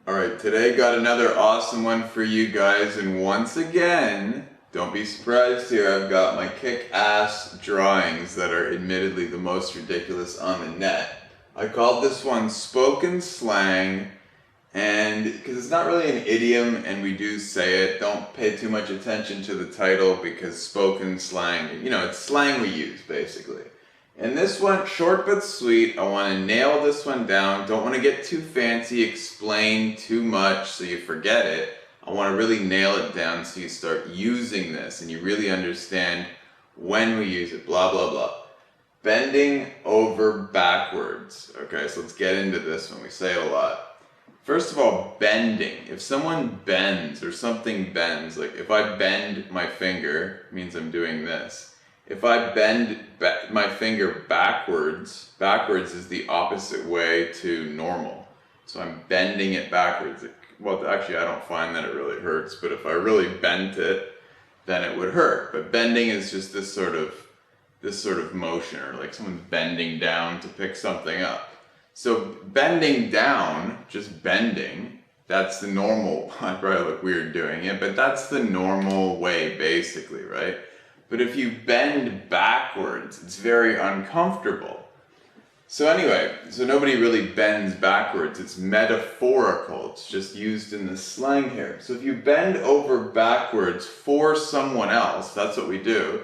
Alright, today got another awesome one for you guys, and once again, don't be surprised here, I've got my kick-ass drawings that are admittedly the most ridiculous on the net. I called this one Spoken Slang, and because it's not really an idiom and we do say it, don't pay too much attention to the title because spoken slang, it's slang we use basically. And this one, short but sweet, I want to nail this one down, don't want to get too fancy, explain too much so you forget it. I want to really nail it down so you start using this and you really understand when we use it, blah blah blah. Bending over backwards. Okay, so let's get into this one, we say it a lot. First of all, bending. If someone bends or something bends, like if I bend my finger, it means I'm doing this. If I bend my finger backwards, backwards is the opposite way to normal. So I'm bending it backwards. Well, actually I don't find that it really hurts, but if I really bent it, then it would hurt. But bending is just this sort of motion, or like someone's bending down to pick something up. So bending down, just bending, that's the normal, I probably look weird doing it, but that's the normal way basically, right? But if you bend backwards, it's very uncomfortable. So anyway, so nobody really bends backwards, it's metaphorical, it's just used in the slang here. So if you bend over backwards for someone else, that's what we do,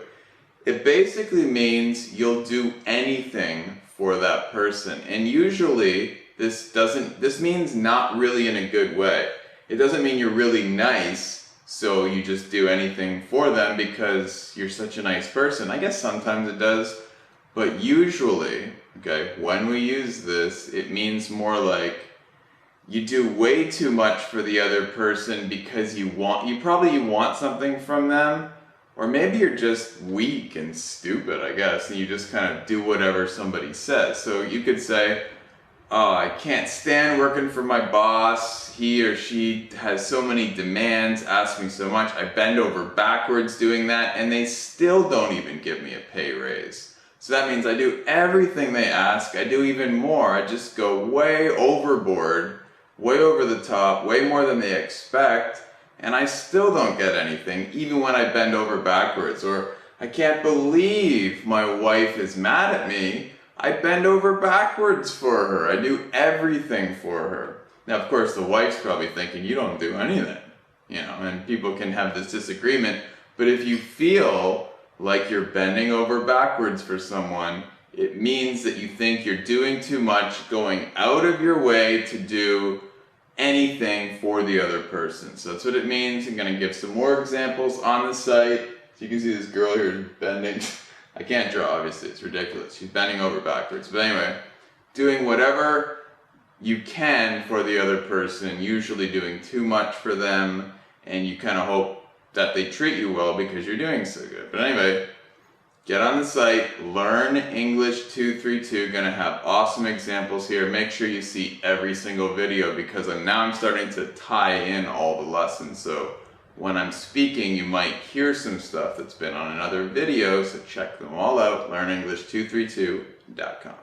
it basically means you'll do anything for that person. And usually this means not really in a good way. It doesn't mean you're really nice, so you just do anything for them because you're such a nice person. I guess sometimes it does, but usually, okay, when we use this, it means more like you do way too much for the other person because you probably want something from them, or maybe you're just weak and stupid, I guess, and you just kind of do whatever somebody says. So you could say, oh, I can't stand working for my boss, he or she has so many demands, asks me so much, I bend over backwards doing that, and they still don't even give me a pay raise. So that means I do everything they ask, I do even more, I just go way overboard, way over the top, way more than they expect, and I still don't get anything, even when I bend over backwards. Or, I can't believe my wife is mad at me, I bend over backwards for her. I do everything for her. Now, of course, the wife's probably thinking, you don't do anything, and people can have this disagreement. But if you feel like you're bending over backwards for someone, it means that you think you're doing too much, going out of your way to do anything for the other person. So that's what it means. I'm going to give some more examples on the site. So you can see this girl here bending. I can't draw, obviously, it's ridiculous. She's bending over backwards. But anyway, doing whatever you can for the other person, usually doing too much for them, and you kind of hope that they treat you well because you're doing so good. But anyway, get on the site, learn English 232, gonna have awesome examples here. Make sure you see every single video because now I'm starting to tie in all the lessons. So when I'm speaking, you might hear some stuff that's been on another video, so check them all out, learnenglish232.com.